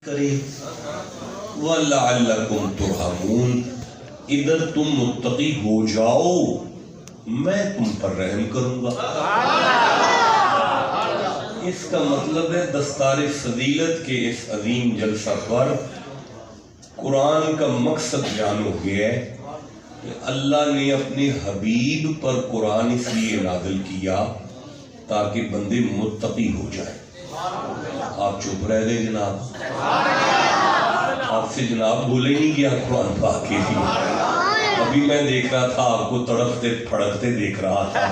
کریں وَلَعَلَّكُمْ تُرْحَمُونَ، ادھر تم متقی ہو جاؤ میں تم پر رحم کروں گا۔ اس کا مطلب ہے دستار فضیلت کے اس عظیم جلسہ پر قرآن کا مقصد بیان ہو گیا ہے کہ اللہ نے اپنے حبیب پر قرآن اس لیے نازل کیا تاکہ بندے متقی ہو جائیں۔ آپ چپ رہ گئے جناب، آپ سے جناب بولے نہیں گیا قرآن پاک کے لیے۔ ابھی میں دیکھ رہا تھا آپ کو تڑپتے پھڑکتے دیکھ رہا تھا،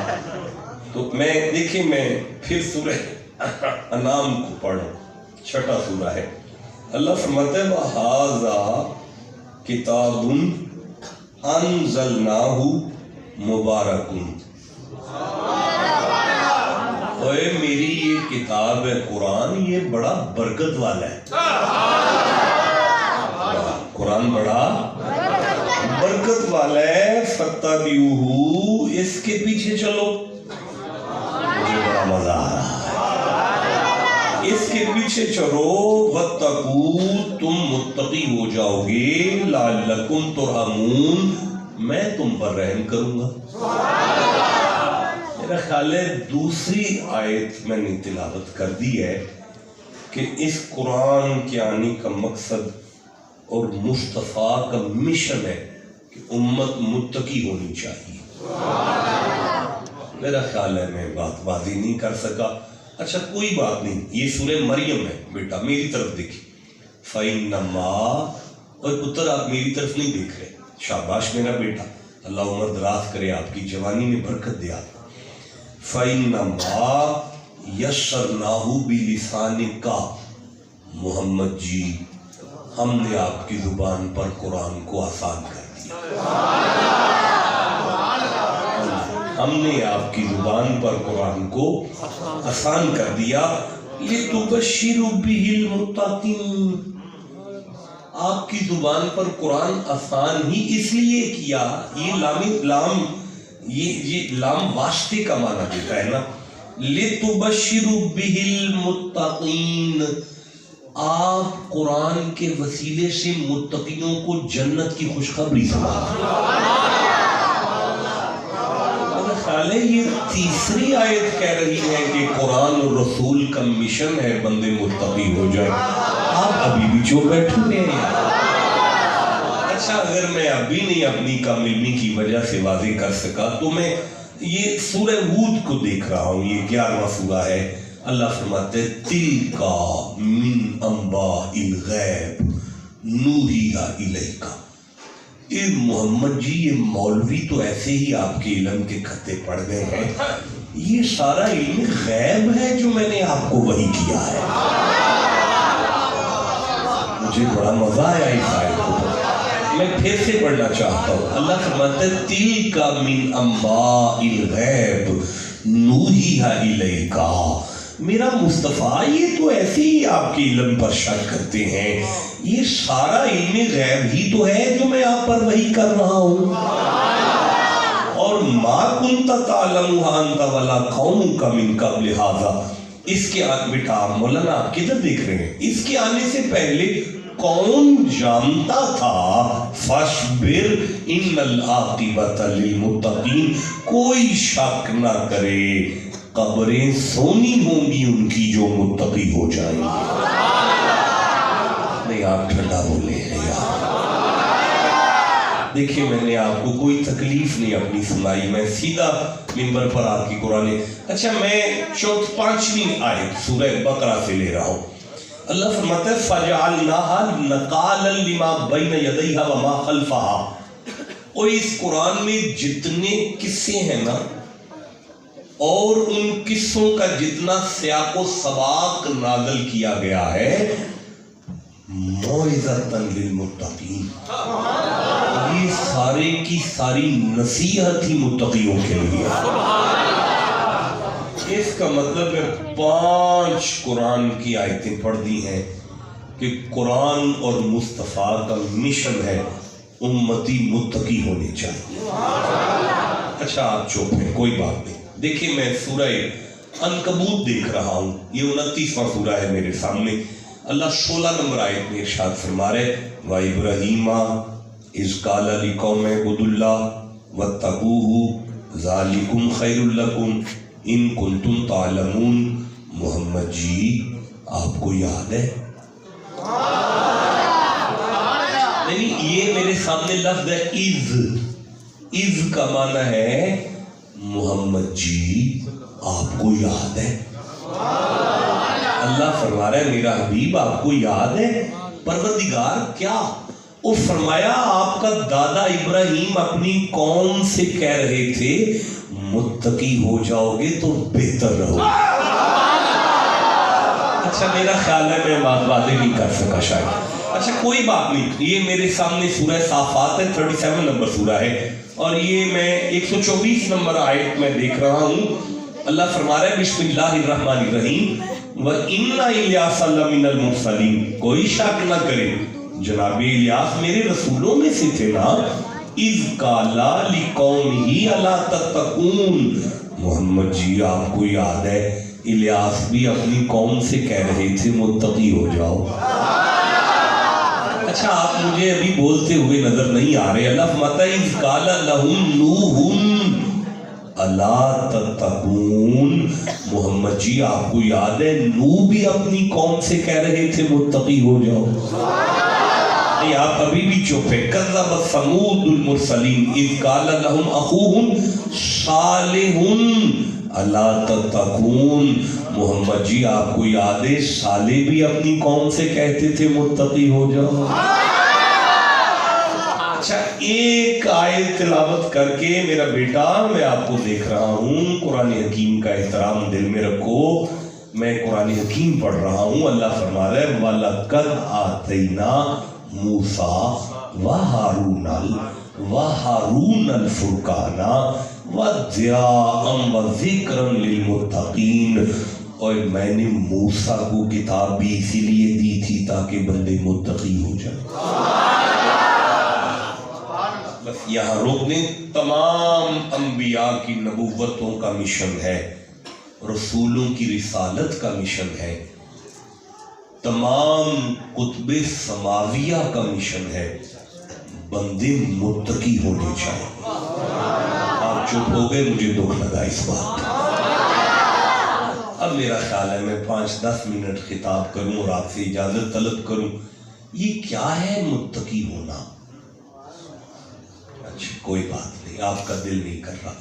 تو میں دیکھیں میں پھر سورہ انعام کو پڑھوں، 6واں سورہ ہے۔ اللہ فرماتا ہے وَهَذَا کتاب انزلناہ مبارکن، اوے میری یہ کتاب ہے قرآن، یہ بڑا برکت والا ہے۔ قرآن بڑا برکت والا ہے، فَاتَّبِعُوهُ، اس کے پیچھے چلو۔ مجھے بڑا مزہ آ رہا ہے، اس کے پیچھے چلو۔ وَاتَّقُوا، تم متقی ہو جاؤ گے۔ لَعَلَّكُمْ تُرْحَمُونَ، میں تم پر رحم کروں گا۔ میرا خیال ہے دوسری آیت میں نے تلاوت کر دی ہے کہ اس قرآن کے آنے کا مقصد اور مصطفیٰ کا مشن ہے کہ امت متقی ہونی چاہیے۔ میرا خیال ہے میں بات بازی نہیں کر سکا۔ اچھا کوئی بات نہیں، یہ سورہ مریم ہے بیٹا، میری طرف دیکھیں۔ فَإِنَّمَا، اور پتر آپ میری طرف نہیں دیکھ رہے، شاباش میرا بیٹا، اللہ عمر دراز کرے، آپ کی جوانی میں برکت دے۔ آپ فَإِنَّمَا يَسَّرْنَاهُ بِلِسَانِكَ، محمد جی ہم نے آپ کی زبان پر قرآن کو آسان کر دیا۔ ہم نے آپ کی زبان پر قرآن کو آسان کر دیا۔ لِتُبَشِّرُ بِهِ الْمُتَّقِينَ، آپ کی زبان پر قرآن آسان ہی اس لیے کیا، یہ لام واسطے کا معنی دیتا ہے نا۔ لِتُبَشِّرُ بِهِ الْمُتَّقِينَ، آپ قرآن کے وسیلے سے متقیوں کو جنت کی خوشخبری سنا۔ خیال ہے یہ تیسری آیت کہہ رہی ہے کہ قرآن اور رسول کا مشن ہے بندے متقی ہو جائیں۔ آپ ابھی بھی جو بیٹھے ہوئے ہیں۔ اچھا اگر میں ابھی نہیں اپنی کم علمی کی وجہ سے واضح کر سکا تو میں یہ سورہ ہود کو دیکھ رہا ہوں، یہ 11واں سورہ ہے۔ اللہ فرماتے ہیں تِلْکَ مِنْ أَنْبَاءِ الْغَیْبِ نُوحِیہَا إِلَیْکَ، یہ محمد جی یہ مولوی تو ایسے ہی آپ کے علم کے کھتے پڑ گئے ہیں، یہ سارا علم غیب ہے جو میں نے آپ کو وحی کیا ہے۔ مجھے بڑا مزہ آیا اس آیت کو، میں پھر سے پڑھنا چاہتا ہوں۔ اللہ فرماتا ہے تِلْکَ مِنْ أَنْبَاءِ الْغَیْبِ نُوحِیہَا إِلَیْکَ، میرا مصطفیٰ یہ تو ایسے ہی آپ کے علم پر شک کرتے ہیں، یہ سارا علم غیب ہی تو ہے جو میں آپ پر وحی کر رہا ہوں۔ اور ما کنت تعلمها انت ولا قومك من قبل هذا، اس کے آنے بیٹا مولانا آپ کدھر دیکھ رہے ہیں، اس کے آنے سے پہلے کون جانتا تھا؟ فاصبر ان العاقبۃ للمتقین، کوئی شک نہ کرے قبریں سونی ہوں گی ان کی جو متقی ہو جائیں گے۔ نہیں آپ ٹھنڈا بولے ہیں یار، دیکھیں میں نے آپ کو کوئی تکلیف نہیں اپنی سنائی، میں سیدھا منبر پر آپ کی قرآن۔ اچھا میں 5ویں آیت سورہ بقرہ سے لے رہا ہوں۔ اللہ فرماتا ہے فَجَعَلْنَاهَا نَقَالًا لِمَا بَيْنَ يَدَيْهَا وَمَا خَلْفَهَا، اور اس قرآن میں جتنے قصے ہیں نا اور ان قصوں کا جتنا سیاق و سباق نازل کیا گیا ہے، موعظۃ للمتقین، یہ سارے کی ساری نصیحت ہی متقیوں کے لیے۔ اس کا مطلب ہے 5 قرآن کی آیتیں پڑھ دی ہیں کہ قرآن اور مصطفیٰ کا مشن ہے امتی متقی ہونے چاہیے۔ اچھا آپ چپ ہیں، کوئی بات نہیں، دیکھیں میں سورہ عنکبوت دیکھ رہا ہوں، یہ 29واں سورہ ہے میرے سامنے۔ اللہ 16 نمبر آیت میں ارشاد فرما رہے وَإِبْرَاهِيمَ إِذْ قَالَ لِقَوْمِهِ اعْبُدُوا اللَّهَ وَاتَّقُوهُ ذَلِكُمْ خَيْرٌ لَكُمْ إِن كُنتُمْ تَعْلَمُونَ۔ محمد جی آپ کو یاد ہے؟ نہیں، یہ میرے سامنے لفظ ہے اذ کا معنی ہے محمد جی آپ کو یاد ہے؟ اللہ فرما رہا ہے میرا حبیب آپ کو یاد ہے؟ پروردگار کیا؟ وہ فرمایا آپ کا دادا ابراہیم اپنی قوم سے کہہ رہے تھے متقی ہو جاؤ گے تو بہتر رہو۔ اچھا میرا خیال ہے میں بات واضح نہیں کر سکا شاید۔ اچھا کوئی بات نہیں، یہ میرے سامنے سورہ صافات ہے، 37 نمبر سورہ ہے، اور یہ میں 124 نمبر آیت میں دیکھ رہا ہوں۔ اللہ فرما رہا ہے بسم اللہ الرحمن الرحیم وَإِنَّ إِلْيَاسَ لَمِنَ الْمُرْسَلِينَ۔ کوئی شک نہ کرے جناب الیاس میرے رسولوں میں سے تھے نا۔ اِذْ قَالَ لِقَوْمِهِ أَلَا تَتَّقُونَ۔ محمد جی آپ کو یاد ہے الیاس بھی اپنی قوم سے کہہ رہے تھے متقی ہو جاؤ۔ اچھا آپ مجھے ابھی بولتے ہوئے نظر نہیں آ رہے۔ اللہ فرماتا ہے اِذْ قَالَ لَهُمْ نُوحٌ أَلَا تَتَّقُونَ۔ محمد جی آپ کو یاد ہے نوح بھی اپنی قوم سے کہہ رہے تھے متقی ہو جاؤ۔ نہیں آپ ابھی بھی چپ ہے۔ کذبت ثمود المرسلین اذ قال لهم اخوهم صالح الا تتقون۔ محمد جی آپ کو یاد ہے صالح بھی اپنی قوم سے کہتے تھے متقی ہو جاؤ۔ اچھا ایک آیت تلاوت کر کے میرا بیٹا میں آپ کو دیکھ رہا ہوں، قرآن حکیم کا احترام دل میں رکھو، میں قرآن حکیم پڑھ رہا ہوں۔ اللہ فرما رہا ہے وَلَقَدْ آتَيْنَا مُوسَىٰ وَهَارُونَ الْفُرْقَانَ وَضِيَاءً وَذِكْرًا لِلْمُتَّقِينَ۔ اور میں نے موسیٰ کو کتاب بھی اسی لیے دی تھی تاکہ بندے متقی ہو جائیں۔ بس یہاں روکنے، تمام انبیاء کی نبوتوں کا مشن ہے، رسولوں کی رسالت کا مشن ہے، تمام قطب سماویہ کا مشن ہے، بندے متقی ہونے چاہیے۔ آپ چپ ہو گئے، مجھے دکھ لگا اس بات۔ اب میرا خیال ہے میں 5-10 منٹ خطاب کروں اور آپ سے اجازت طلب کروں۔ یہ کیا ہے متقی ہونا؟ اچھا کوئی بات نہیں، آپ کا دل نہیں کر رہا۔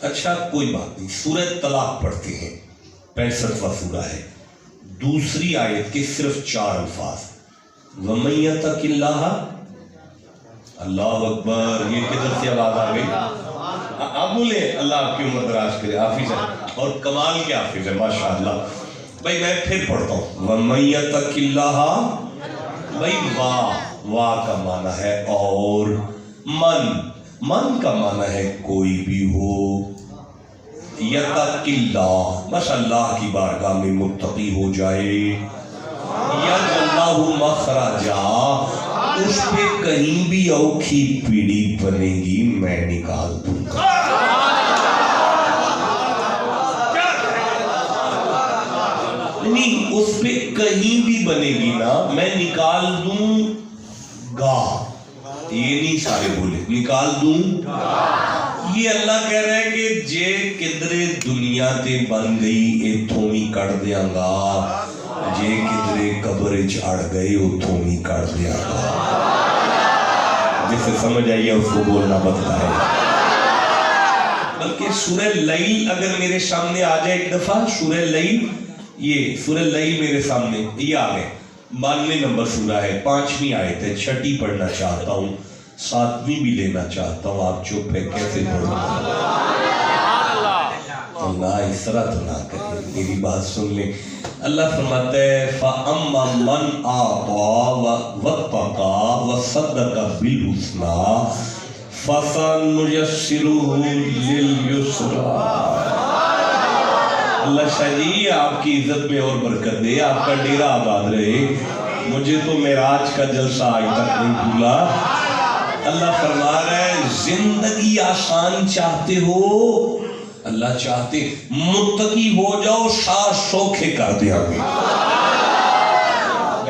اچھا کوئی بات نہیں، سورہ طلاق پڑھتے ہیں، 65واں سورہ ہے، دوسری آیت کے صرف 4 الفاظ وَمَن يَتَقِ اللَّهَ۔ اللہ اکبر، یہ کدھر سے آواز آ گئی؟ آپ بولیں اللہ آپ کی عمر دراز کرے، حافظ ہے اور کمال کے حافظ ہے ماشاءاللہ۔ بھائی میں پھر پڑھتا ہوں وَمَن يَتَقِ اللَّهَ۔ بھائی واہ کا معنی ہے اور، من کا معنی ہے کوئی بھی ہو، یتق اللہ بس اللہ کی بارگاہ میں متقی ہو جائے، یجعلہ مخرجا، اس پہ کہیں بھی اوکھی پیڑی بنے گی میں نکال دوں گا۔ نہیں اس پہ کہیں بھی بنے گی نا میں نکال دوں گا، یہ نہیں سارے بولے نکال دوں۔ یہ اللہ کہہ رہا ہے کہ جے کدرے دنیا تے بن گئی ایتھوں ہی کٹ دیاں گا، جے کدرے قبر چڑھ گئے اتھوں ہی کٹ دیاں گا۔ جسے سمجھ آئیے اس کو بولنا بنتا ہے۔ بلکہ سورہ لیل اگر میرے سامنے آ جائے ایک دفعہ، سورہ لیل، یہ سورہ لیل میرے سامنے یہ آ گئے، 92 نمبر سورہ ہے، 5ویں آیت ہے، 6ٹی پڑھنا چاہتا ہوں، 7ویں بھی لینا چاہتا ہوں، آپ چپ ہے کیسے پڑھوں؟ اللہ اس طرح تو نہ کریں، میری بات سن لیں۔ اللہ فرماتا ہے فَأَمَّا مَنْ أَعْطَى وَاتَّقَى وَصَدَّقَ بِالْحُسْنَى فَسَنُيَسِّرُهُ لِلْيُسْرَىٰ۔ اللہ شاہ جی آپ کی عزت میں اور برکت دے، آپ کا ڈیرہ آباد رہے، مجھے تو معراج کا جلسہ آج تک نہیں بھولا۔ اللہ فرما رہا ہے زندگی آسان چاہتے ہو، اللہ چاہتے متقی ہو جاؤ، شاہ شوکھے کر دیا گے۔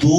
2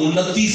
29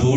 2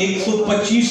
125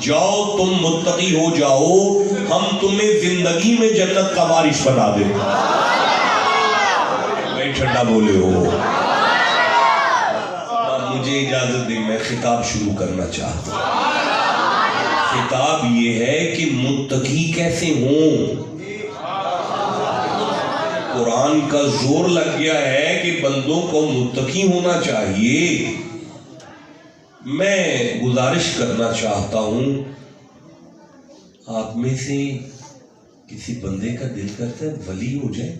جاؤ تم متقی ہو جاؤ، ہم تمہیں زندگی میں جنت کا وارث بنا دیں۔ بھائی ٹھنڈا بولے ہو۔ مجھے اجازت دیں، میں خطاب شروع کرنا چاہتا ہوں۔ خطاب یہ ہے کہ متقی کیسے ہوں۔ قرآن کا زور لگ گیا ہے کہ بندوں کو متقی ہونا چاہیے۔ میں گزارش کرنا چاہتا ہوں، آپ میں سے کسی بندے کا دل کرتا ہے ولی ہو جائے؟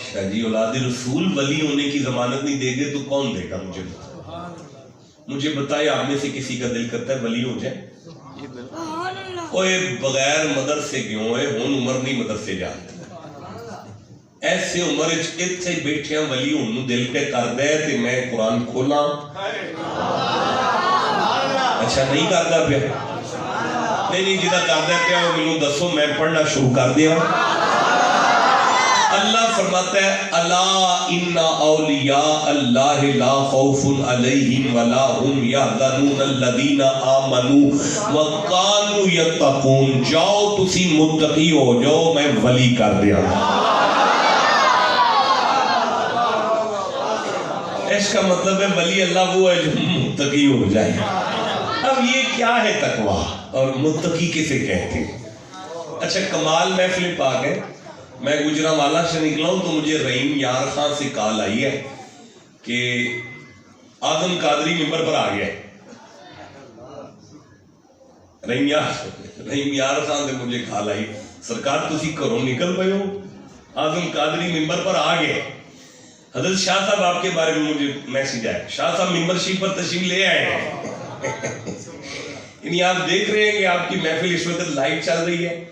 شاہ جی اولاد رسول ولی ہونے کی ضمانت نہیں دے گے تو کون دے گا؟ مجھے بتائے، آپ میں سے کسی کا دل کرتا ہے ولی ہو جائے؟ اوے بغیر مدرسے کیوں ہے، ہون عمر نہیں مدرسے جانتے، ایسے عمر اتھے بیٹھے ہیں ولی ہوں دل پہ کر دے تے میں قرآن کھولا۔ اچھا نہیں کردا پیا؟ نہیں جدہ کردا پیا وہ مینوں دسو، میں پڑھنا شروع کر دیا۔ اللہ فرماتا ہے الا ان اولیاء اللہ لا خوف علیہم ولا هم یحزنون الذین آمنوا وکانوا یتقون۔ جاؤ تسی متقی ہو جاؤ، میں ولی کر دیا۔ اس کا مطلب ہے ولی اللہ وہ ہے جو متقی ہو جائے۔ اب یہ کیا ہے تقویٰ اور متقی کسے کہتے ہیں؟ اچھا کمال محفل پاک ہے، میں گجرانوالہ سے نکلا ہوں تو مجھے رحیم یار خان سے کال آئی ہے کہ اعظم قادری ممبر پر آ گیا ہے۔ رحیم یار خان سے مجھے کال آئی، سرکار تسی گھروں نکل پئے ہو، اعظم قادری ممبر پر آ گئے۔ حضرت شاہ صاحب آپ کے بارے میں مجھے میسیج آیا، شاہ صاحب ممبرشپ پر تشریف لے آئے ہیں۔ یعنی آپ دیکھ رہے ہیں کہ آپ کی محفل اس وقت لائیو چل رہی ہے۔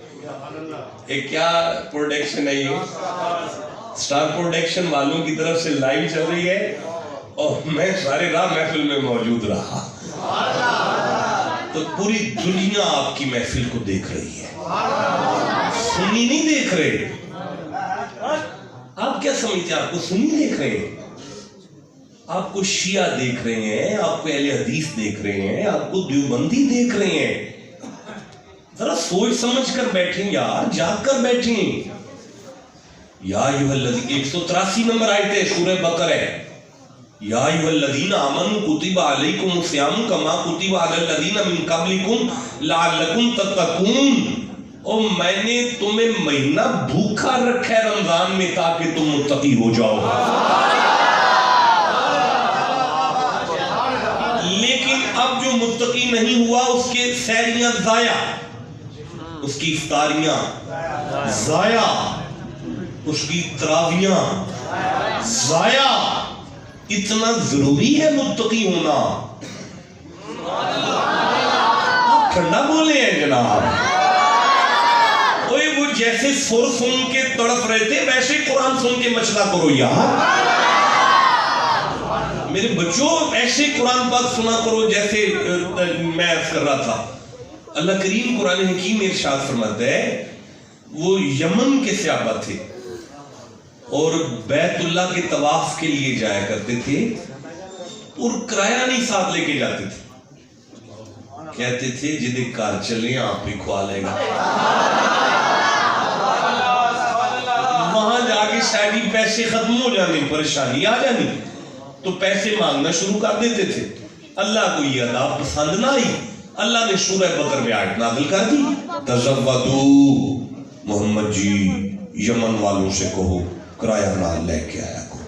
ایک کیا پروڈکشن ہے یہ؟ سٹار پروڈکشن والوں کی طرف سے لائیو چل رہی ہے اور میں سارے راہ محفل میں موجود رہا۔ تو پوری دنیا آپ کی محفل کو دیکھ رہی ہے، سنی نہیں دیکھ رہے۔ آپ کیا سمجھتے ہیں آپ کو سنی دیکھ رہے ہیں؟ آپ کو شیعہ دیکھ رہے ہیں، آپ کو اہل حدیث دیکھ رہے ہیں، آپ کو دیوبندی دیکھ رہے ہیں۔ ذرا سوچ سمجھ کر بیٹھیں یار، جاگ کر بیٹھیں۔ یا ایھا الذین 183 نمبر آیت ہے سورہ بقرہ ہے۔ یا ایھا الذین آمنوا کتب علیکم الصیام کما کتب علی الذین من قبلکم لعلکم تتقون۔ اور میں نے تمہیں مہینہ بھوکا رکھا ہے رمضان میں تاکہ تم متقی ہو جاؤ۔ لیکن اب جو متقی نہیں ہوا اس کے سحریاں ضائع، اس کی افطاریاں ضائع، اس کی تراویاں ضائع۔ اتنا ضروری ہے متقی ہونا؟ ٹھنڈا بولے ہیں جناب۔ وہ جیسے سر سن کے تڑپ رہے تھے ویسے قرآن سن کے مچلا کرو یار۔ میرے بچوں ایسے قرآن پاک سنا کرو جیسے میں عرض کر رہا تھا۔ اللہ کریم قرآن حکیم ارشاد فرماتا ہے، وہ یمن کے صحابہ تھے اور بیت اللہ کے طواف کے لیے جایا کرتے تھے اور کرایہ نہیں ساتھ لے کے جاتے تھے، کہتے تھے جدے کار چلیں آپ بھی کھوا لے گا۔ وہاں جا کے شاید پیسے ختم ہو جانے، پریشانی آ جانی تو پیسے مانگنا شروع کر دیتے تھے۔ اللہ کو یہ ادا پسند نہ آئی، اللہ نے سورہ بقرہ میں آیت نازل کر دی، تزودو، محمد جی یمن والوں سے کہو کرایہ نہ لے کے آیا کرو۔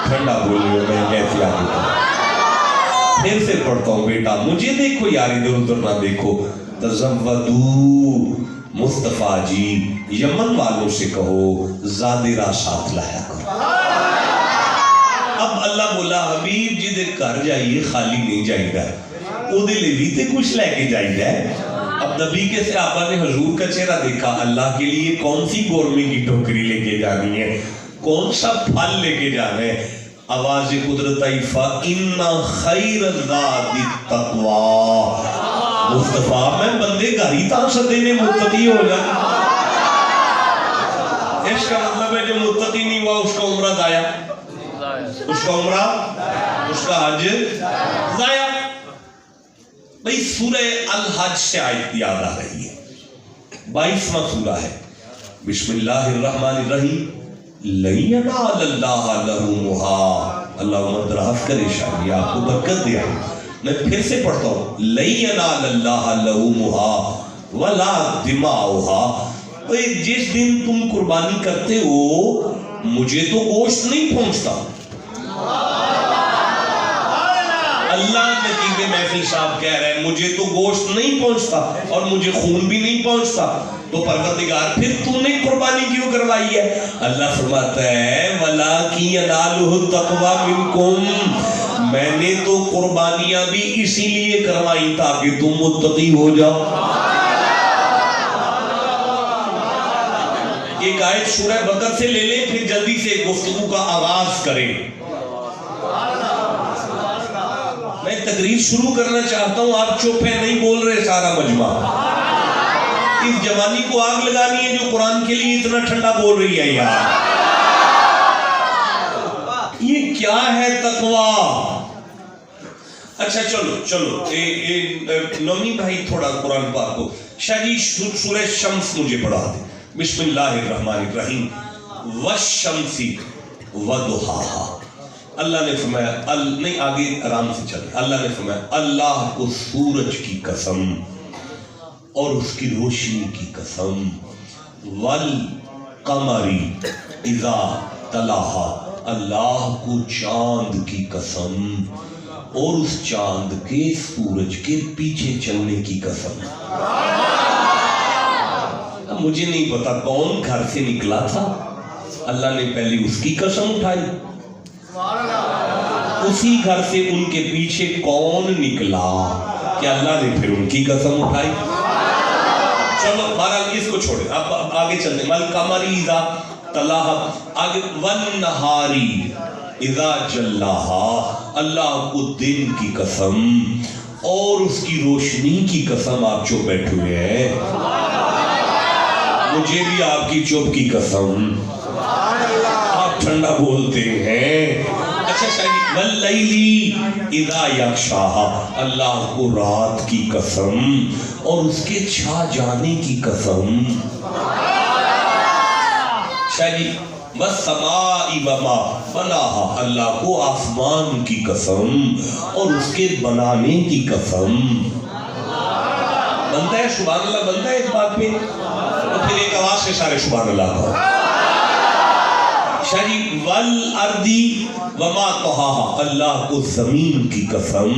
ٹھنڈا بولیے میں کیسے آگے پھر سے پڑھتا ہوں بیٹا، مجھے دیکھو یار ادھر ادھر نہ دیکھو۔ تزودو، مصطفیٰ جی یمن والوں سے کہو زادرہ ساتھ لایا کرو۔ اب اللہ بولا حبیب جی دے گھر جائیے خالی نہیں جائے گا، وہ دے لیے تے کچھ لے کے جائے گا۔ اب نبی کے صحابہ نے حضور کا چہرہ دیکھا، اللہ کے لیے کون سی قورمے کی ٹوکری لے کے جانی ہے، کون سا پھل لے کے جانا ہے؟ آواز قدرت آئی فَإِنَّ خَيْرَ الزَّادِ التَّقْوَىٰ۔ مصطفیٰ میں بندے گھر ہی تاں سدے نے متقی ہو جائے۔ اس کا مطلب ہے جو متقی نہیں ہوا اس کا عمرہ ضائع۔ اس کا عمرہ اس کا حج ضائع. بھئی سورہ الحج سے آیت یاد آ رہی ہے, 22واں سورہ ہے. بسم اللہ الرحمن الرحیم. لن ینال اللہ لحومھا, اللہ دراز کرے شاید آپ کو برکت دے. میں پھر سے پڑھتا ہوں, لن ینال اللہ لحومھا ولا دماؤھا. جس دن تم قربانی کرتے ہو مجھے تو گوشت نہیں پہنچتا. اللہ نقیب محفل صاحب کہہ رہے ہیں مجھے تو گوشت نہیں پہنچتا اور مجھے خون بھی نہیں پہنچتا, تو پروردگار پھر تو نے قربانی کیوں کروائی ہے؟ اللہ فرماتا ہے وَلَٰكِن يَنَالُهُ التَّقْوَىٰ مِنْكُمْ, میں نے تو قربانیاں بھی اسی لیے کروائی تاکہ تم متقی ہو جاؤ. ایک آیت سورہ بقرہ سے لے لیں پھر جلدی سے گفتگو کا آغاز کریں. میں تقریر شروع کرنا چاہتا ہوں, آپ چپ ہیں, نہیں بول رہے سارا مجمع. اس جوانی کو آگ لگانی ہے جو قرآن کے لیے اتنا ٹھنڈا بول رہی ہے یار. یہ کیا ہے تقویٰ؟ اچھا چلو نومی بھائی تھوڑا قرآن پاک کو شاہ جی سورہ شمس مجھے پڑھا دے. بسم اللہ الرحمن الرحیم. والشمس وضحاہا. اللہ نے فرمایا نہیں آگے آرام سے چلے. اللہ نے فرمایا اللہ کو سورج کی قسم اور اس کی روشنی کی قسم. والقمر اذا تلاہا. اللہ کو چاند کی قسم اور اس چاند کے سورج کے پیچھے چلنے کی قسم. مجھے نہیں پتا کون گھر سے نکلا تھا, اللہ نے پہلے اس کی قسم اٹھائی, اسی گھر سے ان کے پیچھے کون نکلا کہ اللہ نے پھر ان کی قسم اٹھائی. چلو بہرحال اس کو چھوڑے, اب آگے چلتے. والقمر اذا تلاہا, آگے والنہار اذا جلاہا. اللہ کو دن کی قسم اور اس کی روشنی کی قسم. آپ چپ بیٹھے ہوئے ہیں, مجھے بھی آپ کی چپ کی قسم. آپ ٹھنڈا بولتے ہیں. اچھا شاید واللیلی اذا یغشاہا. اللہ کو رات کی قسم اور اس کے چھا جانے کی قسم. شاید والسماء وما بناہا. اللہ کو آسمان کی قسم اور اس کے بنانے کی قسم. بنتا ہے سبحان اللہ, بنتا ہے اس بات میں, تو پھر ایک آواز سے سارے سبحان اللہ کہو. شاہی والارض وما طحاہا. اللہ کو زمین کی قسم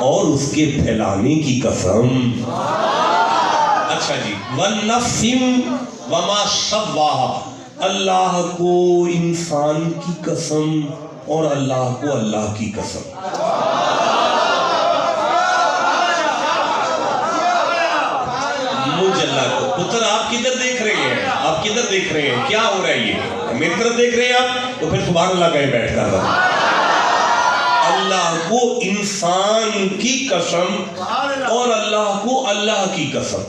اور اس کے پھیلانے کی قسم. اچھا جی والنفس وما سواہا. اللہ کو انسان کی قسم اور اللہ کو اللہ کی قسم. پتر آپ کدھر دیکھ رہے ہیں, آپ کدھر دیکھ رہے ہیں, کیا ہو رہا ہے یہ میری طرف دیکھ رہے ہیں آپ, تو پھر سبحان اللہ کہیں بیٹھ کر. اللہ کو انسان کی قسم اور اللہ کو اللہ کی قسم.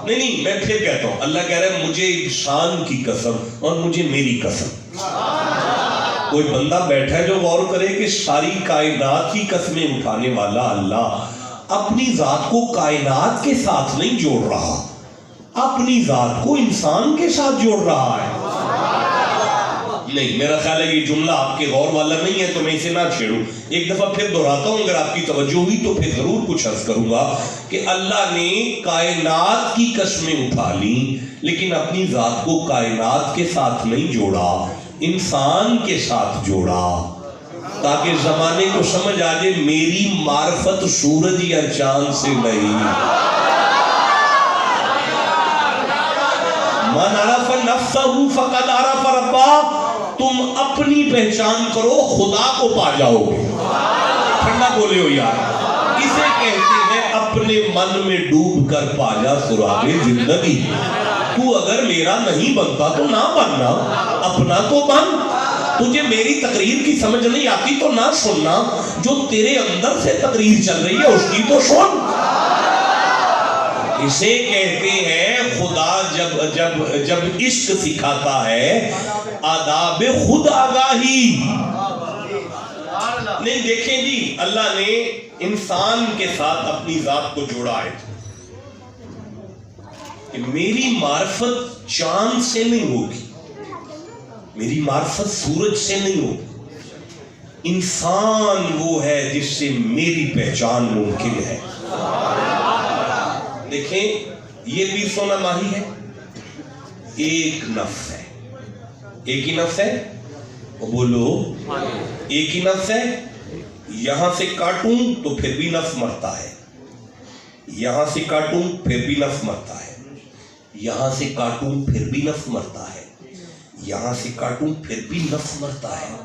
نہیں میں پھر کہتا ہوں, اللہ کہہ رہا ہے مجھے انسان کی قسم اور مجھے میری قسم. کوئی بندہ بیٹھا ہے جو غور کرے کہ ساری کائنات کی قسمیں اٹھانے والا اللہ اپنی ذات کو کائنات کے ساتھ نہیں جوڑ رہا, اپنی ذات کو انسان کے ساتھ جوڑ رہا ہے. نہیں میرا خیال ہے یہ جملہ آپ کے غور والا نہیں ہے, تو میں اسے نہ چھیڑوں. ایک دفعہ پھر دہراتا ہوں, اگر آپ کی توجہ ہوئی تو پھر ضرور کچھ عرض کروں گا کہ اللہ نے کائنات کی قسمیں اٹھا لی لیکن اپنی ذات کو کائنات کے ساتھ نہیں جوڑا, انسان کے ساتھ جوڑا, تاکہ زمانے کو سمجھ آ جائے میری معرفت سورج یا چاند سے نہیں. من عرف نفسہ فقد عرف ربہ. تم اپنی پہچان کرو, خدا کو پا جاؤ گے. ٹھنڈا بولے ہو یار, اسے کہتے ہیں اپنے من میں ڈوب کر پا جا سراغ زندگی. تو اگر میرا نہیں بنتا تو نہ بننا, اپنا تو بن. تجھے میری تقریر کی سمجھ نہیں آتی تو نہ سننا, جو تیرے اندر سے تقریر چل رہی ہے اس کی تو سن. اسے کہتے ہیں خدا جب عشق سکھاتا ہے آداب خود آگاہی نہیں. دیکھیں جی اللہ نے انسان کے ساتھ اپنی ذات کو جوڑا ہے کہ میری معرفت چاند سے نہیں ہوگی, میری معرفت سورج سے نہیں ہوگی, انسان وہ ہے جس سے میری پہچان ممکن ہے. دیکھیں یہ بھی سونا ماہی ہے, ایک نفس ہے, ایک ہی نفس ہے, بولو ایک ہی نفس ہے. یہاں سے کاٹوں تو پھر بھی نفس مرتا ہے, یہاں سے کاٹوں پھر بھی نفس مرتا ہے, یہاں سے کاٹوں پھر بھی نفس مرتا ہے, یہاں سے کاٹوں پھر بھی نفس مرتا ہے,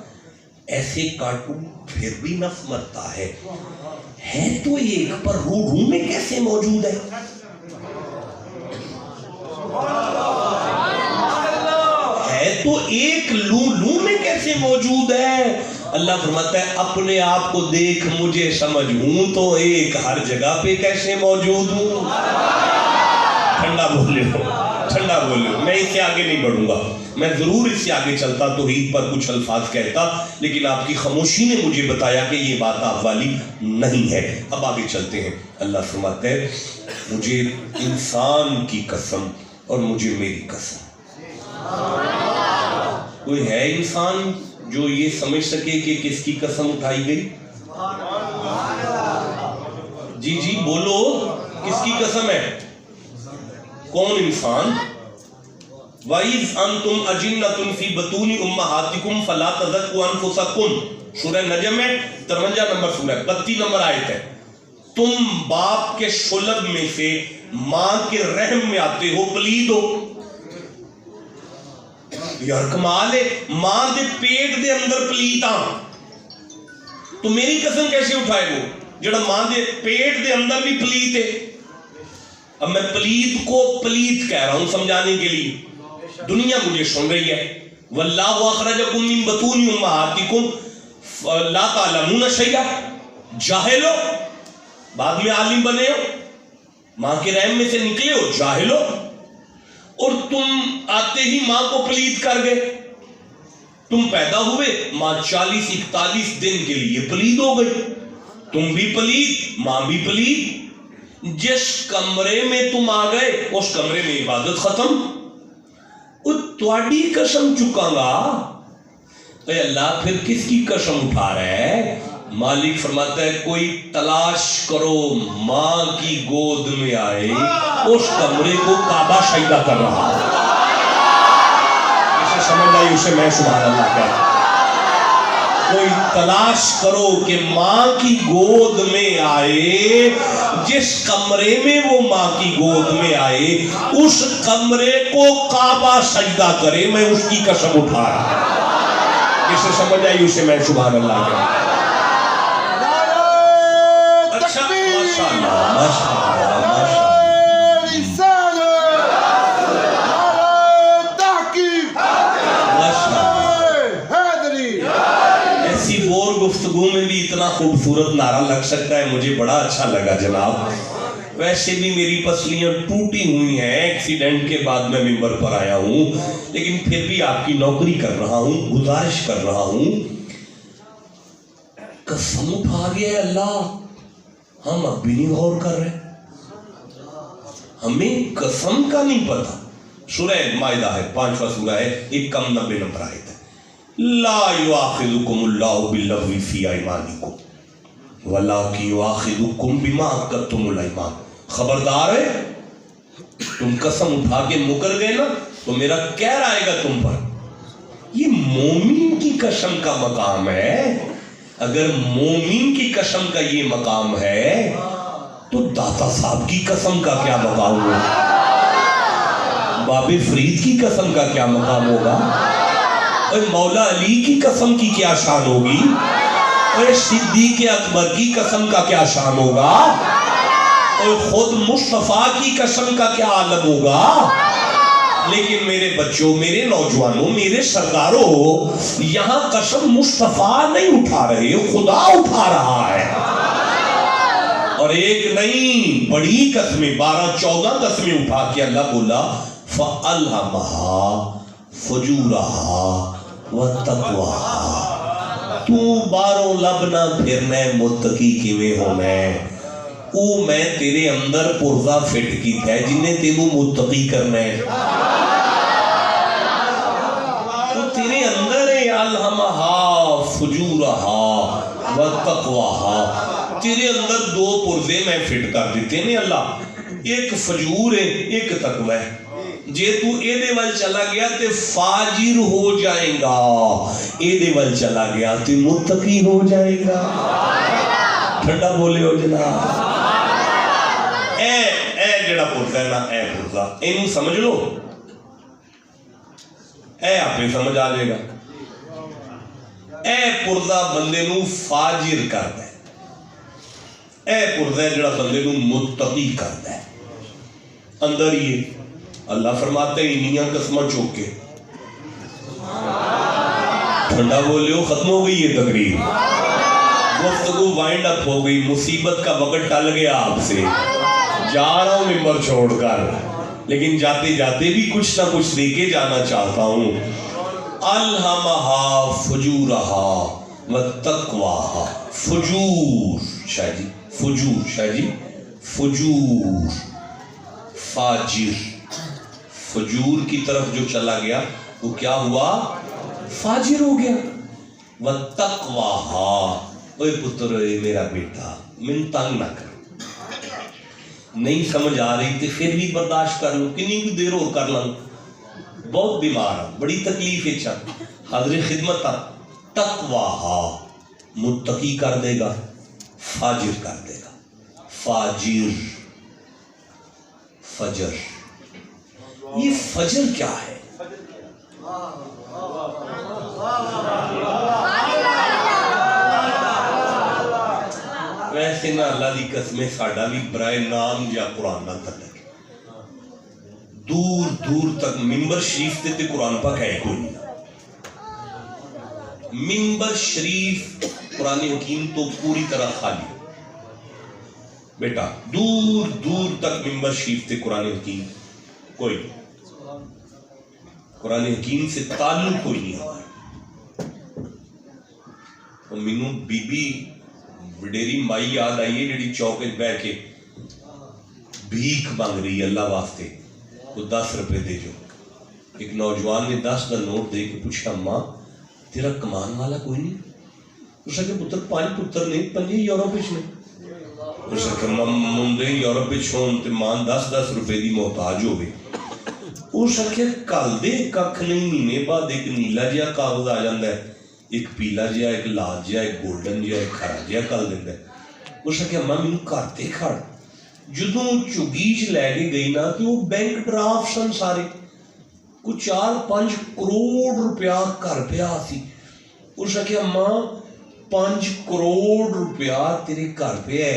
ایسے کاٹوں پھر بھی نفس مرتا ہے. ہے تو ایک پر روح میں کیسے موجود ہے؟ ہے تو ایک لو میں کیسے موجود ہے؟ اللہ فرماتا ہے اپنے آپ کو دیکھ مجھے سمجھ ہوں تو ایک ہر جگہ پہ کیسے موجود ہوں. ٹھنڈا بولے ہو, ٹھنڈا بولے ہو. میں اس سے آگے نہیں بڑھوں گا, میں ضرور اس سے آگے چلتا توحید پر کچھ الفاظ کہتا, لیکن آپ کی خاموشی نے مجھے بتایا کہ یہ بات آپ والی نہیں ہے. اب آگے چلتے ہیں. اللہ فرماتا ہے مجھے انسان کی قسم اور مجھے میری قسم. کوئی ہے انسان جو یہ سمجھ سکے کہ کس کی قسم اٹھائی گئی؟ جی جی بولو, کس کی قسم ہے؟ کون انسان؟ وَإِذْ أَنْتُمْ أَجِنَّةٌ فِي بَطُونِ أُمَّهَاتِكُمْ فَلَا تَزَكُّوا أَنفُسَكُمْ. سورہ نجم ہے, 53 نمبر سورہ, 32 نمبر آیت ہے. تم باپ کے شلب میں سے ماں کے رحم میں آتے ہو, پلید ہو. یار کمال ہے, ماں دے پیٹ دے اندر پلیتاں, تو میری قسم کیسے اٹھائے وہ جڑا ماں دے پیٹ دے اندر بھی پلیت ہے. اب میں پلیت کو پلیت کہہ رہا ہوں سمجھانے کے لیے, دنیا مجھے سن رہی ہے. واللہ اخرجکم من بطون امہاتکم لا تعلمون شیئا. جاہل ہو, بعد میں عالم بنے ہو, ماں کے رحم میں سے نکلے ہو, جاہل ہو, اور تم آتے ہی ماں کو پلید کر گئے. تم پیدا ہوئے, ماں 40-41 دن کے لیے پلید ہو گئی. تم بھی پلید, ماں بھی پلید. جس کمرے میں تم آ گئے اس کمرے میں عبادت ختم. تواڈی قسم چکا گا. اے اللہ پھر کس کی قسم اٹھا رہا ہے؟ مالک فرماتا ہے کوئی تلاش کرو ماں کی گود میں آئے اس کمرے کو کعبہ شہیدہ کر رہا. اسے سمجھ آئی اسے میں سبحان اللہ کہتا. کوئی تلاش کرو کہ ماں کی گود میں آئے, جس کمرے میں وہ ماں کی گود میں آئے اس کمرے کو کعبہ سجدہ کرے. میں اس کی قسم اٹھا رہا. اسے سمجھ آئی اسے میں سبحان اللہ کہتا. اچھا ماشاءاللہ ماشاءاللہ گفتگو میں بھی اتنا خوبصورت نعرہ لگ سکتا ہے, مجھے بڑا اچھا لگا جناب. ویسے بھی میری پسلیاں ٹوٹی ہوئی ہیں, ایکسیڈنٹ کے بعد میں ممبر پر آیا ہوں, لیکن پھر بھی آپ کی نوکری کر رہا ہوں, گزارش کر رہا ہوں. قسم اٹھا گیا ہے اللہ, ہم اب بھی نہیں غور کر رہے, ہمیں قسم کا نہیں پتا. سورہ مائدہ ہے, 5واں سورہ ہے, ایک کم 90 نمبر آیت ہے. لا یؤاخذکم اللہ باللغو فی ایمانکم ولکن یؤاخذکم بما عقدتم الایمان. خبردار ہے, تم قسم اٹھا کے مکر گئے نا تو میرا کہر آئے گا تم پر. یہ مومن کی قسم کا مقام ہے. اگر مومن کی قسم کا یہ مقام ہے تو داتا صاحب کی قسم کا کیا مقام ہوگا, باب فرید کی قسم کا کیا مقام ہوگا, اور مولا علی کی قسم کی کیا شان ہوگی, اور صدیق اکبر کی قسم کا کیا شان ہوگا, اور خود مصطفیٰ کی قسم کا کیا عالم ہوگا. لیکن میرے بچوں, میرے نوجوانوں, میرے سرداروں, یہاں قسم مصطفیٰ نہیں اٹھا رہے, خدا اٹھا رہا ہے. اور ایک نہیں, بڑی قسمیں, 12-14 قسمیں اٹھا کے اللہ بولا فَأَلْهَمَهَا فجورہا وتقواہا. تو باروں لب نہ پھرنا متقی کیویں ہونا ہے. او میں تیرے اندر پرزہ فٹ کیتا ہے جنہیں تینوں متقی کرنا ہے. تو تیرے اندر ہے الہمہا فجورہا وتقواہا. تیرے اندر دو پرزے میں فٹ کر دیتے نے اللہ. ایک فجور ہے ایک تقوی ہے. جے تو اے دے وال چلا گیا تے فاجر ہو جائے گا, اے دے وال چلا گیا تے متقی ہو جائے گا. ٹھنڈا بولے ہو جناب. اے جڑا پرزا ہے نا, اے پرزا اینو سمجھ لو, اے آپ نے سمجھ آ جائے گا. اے پرزا بندے نو فاجر کرتا ہے. اے پرزا جڑا بندے نو متقی کرتا ہے. اندر یہ اللہ فرماتے ہیں انہیاں قسمہ چوک کے. ٹھنڈا بولیو, ختم ہو گئی یہ تقریر, گفتگو وائنڈ اپ ہو گئی, مصیبت کا وقت ٹل گیا آپ سے. جا رہا ہوں ممبر چھوڑ کر, لیکن جاتے جاتے بھی کچھ نہ کچھ دے کے جانا چاہتا ہوں. الہمہا فجورہا وتقواہا. فجور شاہ جی, فجور شاہ جی, فجور فاجر. فجور کی طرف جو چلا گیا وہ کیا ہوا؟ فاجر ہو گیا. وتقواہا. اوے پتر, میرا بیٹا من تنگ نہ کر. نہیں سمجھ آ رہی تو پھر بھی برداشت کر لو, کنی کی دیر اور کر لوں. بہت بیمار ہوں, بڑی تکلیف ہے. چل حاضر خدمت آ. تقواہا متقی کر دے گا, فاجر کر دے گا. فاجر, فجر. یہ فجر کیا ہے؟ ویسے نہ اللہ دی قسمیں ساڈا بھی برائے نام یا قرآن نہ تلک. دور دور تک ممبر شریف تے قرآن پاک ہے کوئی نہیں. ممبر شریف قرآن حکیم تو پوری طرح خالی. بیٹا دور دور تک ممبر شریف تے قرآن حکیم کوئی نہیں. قرآن حکیم سے تعلق کوئی نہیں ہوا. مینوں بی بی وڈیری مائی یاد آئی ہے جڑی چوک بہ کے بھیک مانگ رہی اللہ واسطے, کو 10 روپے دے جو. ایک نوجوان نے 10 کا نوٹ دے کے پوچھا, ماں تیرا کمان والا کوئی نہیں؟ اس کے پتر 5 پتر نے 5 یورپ نے. اس کے مندے یورپ ہون تے ماں 10 روپے دی محتاج ہو گئی. اس کے کل دے ککھ نہیں, مہینے بعد ایک نیلا جہا کاغذ آ جاتا ہے, ایک پیلا جہا, ایک لال جہا, ایک گولڈن جہا, ایک ہرا جہا کل دینا ہے. اس کے اماں مینوں گھر تے کھڑ. جدوں چگی چ لے کے گئی نا تو وہ بینک ڈرافٹ سن سارے, کوئی 4-5 کروڑ روپیہ گھر پیا سی. اس کے اماں 5 کروڑ روپیہ تیرے گھر پہ ہے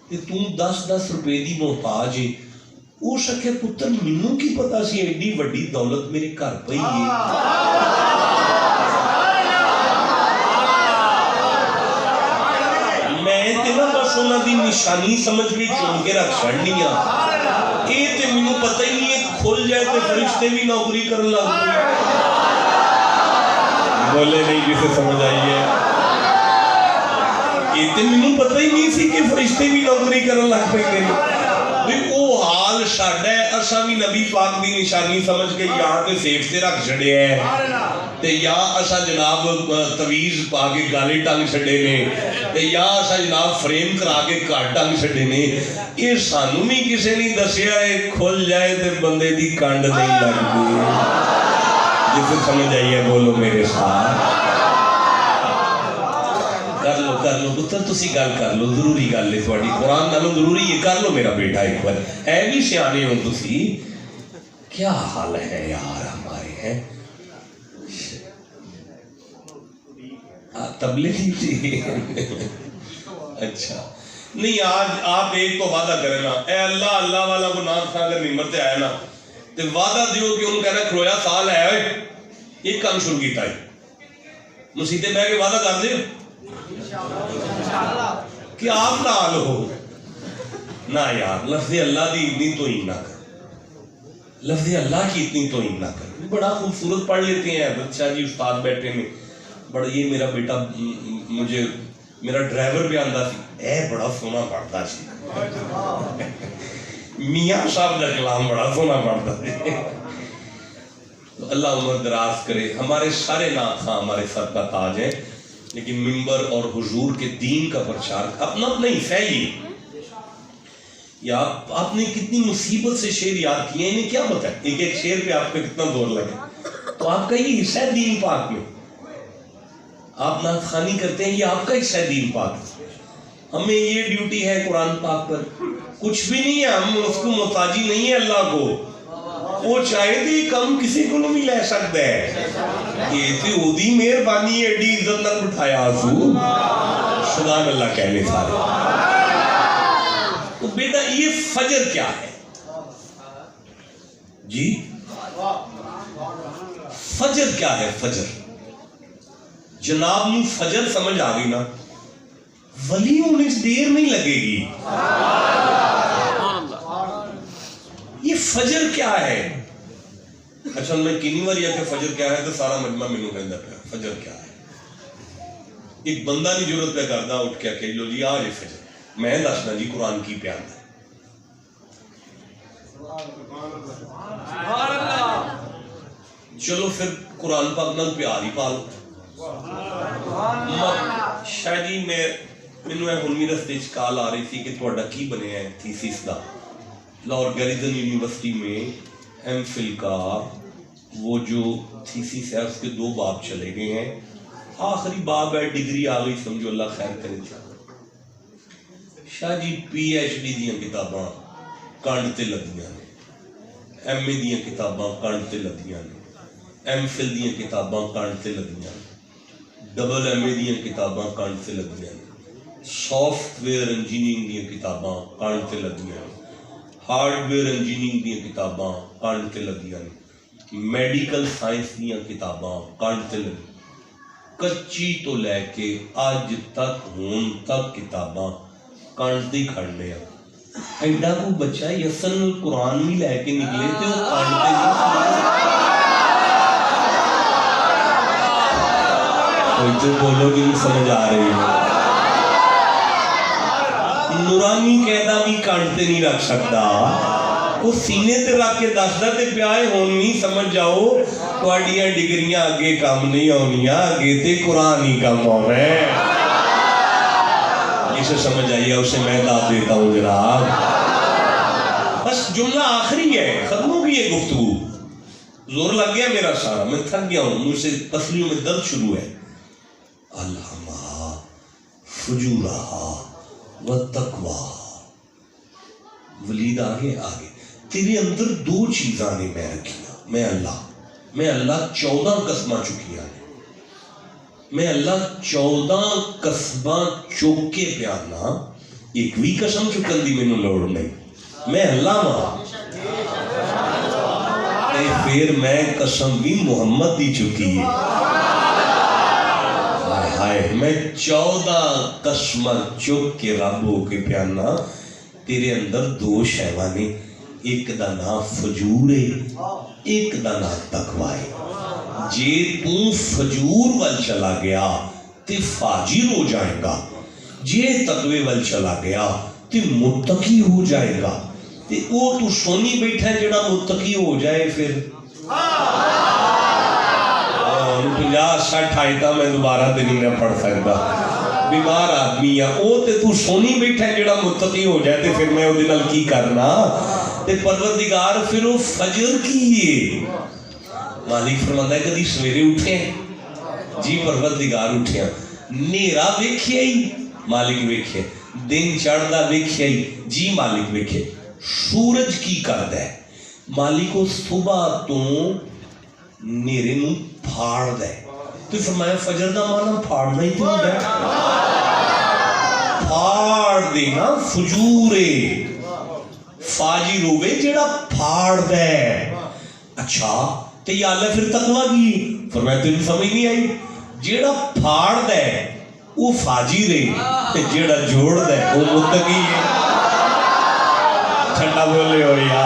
تے تو 10 روپے دی محتاج ہے. وہ سکے پتر مینوں کی پتا سی ایڈی وڈی دولت میرے گھر پئی ہے. میں تے نا بس انہاں دی نشانی سمجھ کے چن کے رکھ چھڑنی ہاں. اے تے مینوں پتہ ہی نہیں ہے کھل جائے تے فرشتے بھی نوکری کرن لگ پئے. بولے نہیں جسے سمجھ آئی ہے. اے تے مینوں پتہ ہی نہیں سی کہ فرشتے بھی نوکری کرن لگ پئے. وہ حال ساڈا ہے, اساں بھی نبی پاک دی نشانی سمجھ کے یہاں تے سیف تے رکھ چھڑیا ہے تے یا اساں جناب تویز پا کے گالے ٹنگ چھڑے نے تے یا اساں جناب فریم کرا کے گھر ٹنگ چھڑے نے. یہ سانوں بھی کسے نہیں دسیا ہے کھل جائے تے بندے دی کنڈ نہیں لگدی. جسے سمجھ آئی ہے بولو میرے ساتھ. کر لو پتر, تسی گل کر لو, ضروری گل ہے تھوڑی, قرآن نالوں ضروری ہے. کر لو میرا بیٹا ایک بار, ہے بھی سیانے ہو تسی. کیا حال ہے یار ہمارے ہیں تبلیغی جی. اچھا نہیں, آج آپ ایک تو وعدہ کریں نا, اے اللہ اللہ والا کو نام کھا کر ممبر تے آیا نا تے وعدہ دیو کہ انہوں کہنا کھرویا سال ہے ایک کام شروع کیتا ہے, مسیطے بہ کے وعدہ کر دے کہ آپ نال ہو. نہ یار لفظ اللہ دی اتنی تو ہی نہ کر. لفظ اللہ کی اتنی توہین نہ کریں. بڑا خوبصورت پڑھ لیتے ہیں حضرت شاہ جی استاد بیٹھے میں بڑا یہ میرا بیٹا مجھے میرا ڈرائیور بھی آندا سی اے بڑا سونا پڑھتا سی میاں صاحب کا کلام بڑا سونا پڑھتا سی. تو اللہ عمر دراز کرے. ہمارے سارے نعت خواں ہمارے سر کا تاج ہیں لیکن منبر اور حضور کے دین کا پرچار اپنا اپنا حصہ ہی. یا آپ نے کتنی مصیبت سے شعر یاد کیے انہیں کیا بتائیں ایک ایک شعر پہ آپ پہ کتنا زور لگے. تو آپ کا یہ حصہ ہے دین پاک میں. آپ نعت خوانی کرتے ہیں یہ آپ کا حصہ ہے دین پاک. ہمیں یہ ڈیوٹی ہے قرآن پاک پر کچھ بھی نہیں ہے. ہم اس کو محتاجی نہیں ہے اللہ کو. وہ چاہے تھی کم کسی کو نہیں لے سکتا ہے. یہ تھی اودی مہربانی ایڈی عزت نہ بٹھایا آسو سبحان اللہ کہنے سارے. تو بیٹا یہ فجر کیا ہے جی؟ فجر کیا ہے؟ فجر جناب نو فجر سمجھ آ گئی نا ولی ہونے سے دیر نہیں لگے گی. یہ فجر کیا ہے؟ اچھا میں کنی بار یہ کہ فجر کیا ہے تو سارا مجمع میں کہندا پیا فجر کیا ہے. ایک بندہ نہیں ضرورت پہ کردا اٹھ کے کہ لو جی آ جی فجر میں دسنا جی قرآن کی پیار ہے. چلو پھر قرآن پاک نال پیار ہی پا لو. شاید ہی مینوں ہنویں رستے چ کال آ رہی تھی کہ تہاڈا کی بنیا ہے تھیسس دا. لاہور گریزن یونیورسٹی میں ایم فل کا وہ جو تھیسس ہے اس کے 2 باب چلے گئے ہیں. آخری باب ہے ڈگری آ گئی سمجھو اللہ خیر کرے. شاہ جی پی ایچ ڈی دیاں کتاباں کنڈ تے لگیاں نے. ایم اے دیاں کتاباں کنڈ تے لگیاں نے. ایم فل دیاں کتاباں کنڈ تے لگیاں نے. ڈبل ایم اے دیاں کتاباں کنڈ تے لگیاں نے. سافٹ ویئر انجینئرنگ دیاں کتاباں کنڈ تے لگیاں نے. ہارڈ ویئر انجینئرنگ دیاں کتاباں کنڈ تے لگیاں نے. میڈیکل سائنس دیاں کتاباں کنڈ تے لگیاں. کچی تو لے کے اج تک ہون تک کتاباں کنڈ تے کھڑنے ہیں. ایڈا کو بچہ یسن قرآن بھی لے کے نکلے تے وہ کنڈ تے نہیں. کوئی تو بولو کہ نہیں سمجھ آ رہی ہے. نورانی قیدہ بھی کنڈ تے نہیں رکھ سکتا. وہ سینے تے رکھ کے دسدا تے پیائے ہون نہیں سمجھ جاؤ تہاڈیاں ڈگریاں اگے کام نہیں ہونیاں اگے تے قرآن ہی کام ہونا ہے. اسے سمجھ آئیے اسے میں داد دیتا ہوں جناب. بس جملہ آخری ہے ختم ہو گئی ہے گفتگو. زور لگ گیا میرا سارا میں تھک گیا ہوں مجھ سے پسلیوں میں درد شروع ہے. الہمہا فجورہا وتقویٰ. ولید آگے تیرے اندر 2 چیزاں نے میں رکھیاں. میں اللہ 14 قسماں چکیاں نے. میں اللہ 14 قسماں چوک کے پیانا ایک بھی قسم چکن دی مینوں لوڑ نہیں. میں اللہ ماں پھر میں قسم بھی محمد دی چکی ہے. ہائے میں 14 قسماں چوک کے رب ہو کے پیانا. تیرے اندر 2 شیواں نے. ایک دا نام فجور ہے ایک دا نام تقویٰ ہے. جے تو فجور وال چلا گیا تے فاجر ہو جائے گا. جے تقوی وال چلا گیا تے متقی ہو جائے گا. تے او تو سونی بیٹھا ہے جڑا متقی ہو جائے پھر 50-60 آیتاں میں دوبارہ تے نہیں پڑھ سکتا. بیمار آدمی ہے او تے تو سونی بیٹھا ہے جڑا متقی ہو جائے تے پھر میں او دے نال کی کرنا. تے پروردگار پھر او فجر کی مالک فرماتا ہے کدی سویرے اٹھے جی پروردگار اٹھیا نیرا ویکھیا ہی مالک ویکھے. دن چڑھدا ویکھیا ہی جی مالک ویکھے. سورج کی کردا ہے مالک کو صبح تو نیرے نو پھاڑ دے. تو فرمایا فجر دا معنی پھاڑنا ہی تو ہوندا ہے. پھاڑ دینا فجورے فاجر ہوئے جڑا پھاڑ دے. اچھا تے یا اللہ پھر تقویٰ کی فرمایا تیری سمجھ نہیں آئی. جڑا پھاڑ دے وہ فاجر ہے تے جڑا جوڑ دے وہ متقی ہے. ٹھنڈا بولے ہو یا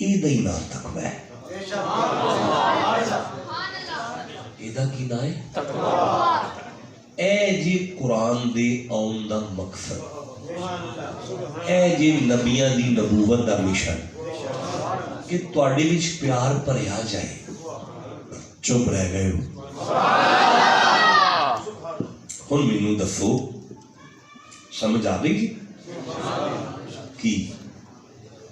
ਇਹਦਾ ਹੀ ਨਾਮ ਤਕਵਾ ਹੈ। ਇਹਦਾ ਕੀ ਨਾਮ ਹੈ? ਤਕਵਾ। ਇਹ ਜੀ ਕੁਰਾਨ ਦੇ ਆਉਣ ਦਾ ਮਕਸਦ, ਇਹ ਜੀ ਨਬੀਆਂ ਦੀ ਨਬੂਵਤ ਦਾ ਮਿਸ਼ਨ ਕਿ ਤੁਹਾਡੇ ਵਿੱਚ ਪਿਆਰ ਭਰਿਆ ਜਾਏ। ਚੁੱਪ ਰਹਿ ਗਏ ਹੋ। ਹੁਣ ਮੈਨੂੰ ਦੱਸੋ, ਸਮਝ ਆ ਗਈ ਜੀ ਕੀ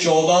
14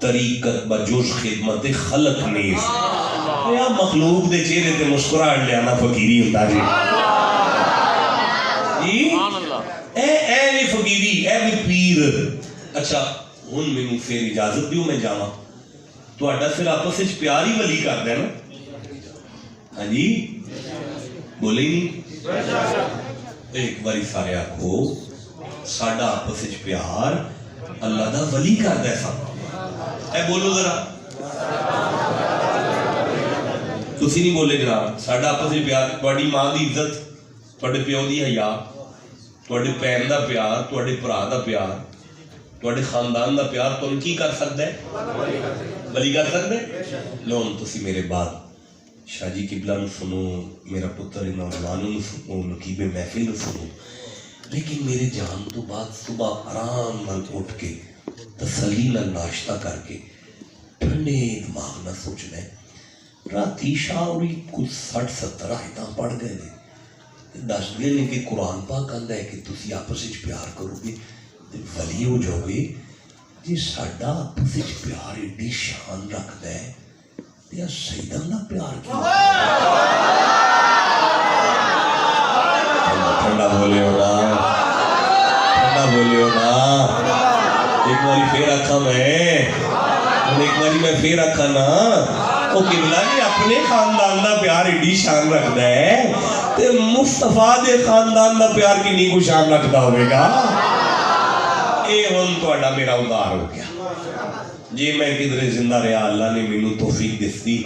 طریقت بجوش خدمت خلق نیز یا مخلوق دے چہرے تے مسکراہٹ لے آنا فقیری ہوتا جی اے بھی فقیری اے بھی پیر اچھا ہن میں پھر اجازت دیو میں جاواں تہاڈا پھر آپس وچ پیار ہی ولی کر دے نا ہاں جی بولے ہی نہیں ایک باری سارے آکھو ساڈا آپس وچ پیار اللہ دا ولی کر دے سا اے بولو ذرا تسی نہیں بولے جناب ساڈا آپس وچ پیار تہاڈی ماں دی عزت تہاڈے پیو دی حیا تہاڈے بہن دا پیار تہاڈے بھرا دا پیار تہاڈے خاندان دا پیار تم کی کر سکدا ہے ولی کر سکدا ہے لو ہن تسی میرے بعد شاہ جی قبلہ نو سنو میرا پتر نوجوانوں نو سنو نقیب محفل نو سنو لیکن میرے جان تو بعد صبح آرام نال اٹھ کے تسلی نال ناشتہ کر کے ٹھنڈے دماغ نہ سوچنا ہے راتی شاہ ہوئی کچھ 60-70 آیتاں پڑھ گئے نے دس گئے نے کہ قرآن پاک آندا ہے کہ تسی آپس وچ پیار کرو گے تے ولی ہو جاؤ گے جی ساڈا آپس وچ پیار ایڈی شان رکھدا ہے یا سیدان دا پیار کیوں ٹھنڈا بولے ہو نا ٹھنڈا بولے ہو نا ایک باری پھر آکھا میں ایک باری میں پھر آکھا نا وہ قبلہ جی اپنے خاندان دا پیار ایڈی شان رکھدا ہے تے مصطفیٰ دے خاندان دا پیار کی نہیں کوئی شان رکھدا ہوئے گا اے ہن تہاڈا میرا ادھار ہو گیا جی میں کدھر زندہ رہا اللہ نے مینوں توفیق دستی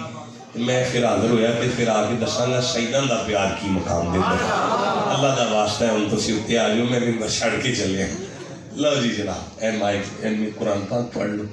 میں پھر حاضر ہویا تے پھر آ کے دساں گا شہیدان دا پیار کی مقام دے اللہ دا واسطہ ہے ہن تسی اتنے آ جاؤ میں ممبر چھڑ کے چلے لو جی جناب اے مائک قرآن پاک پڑھ لو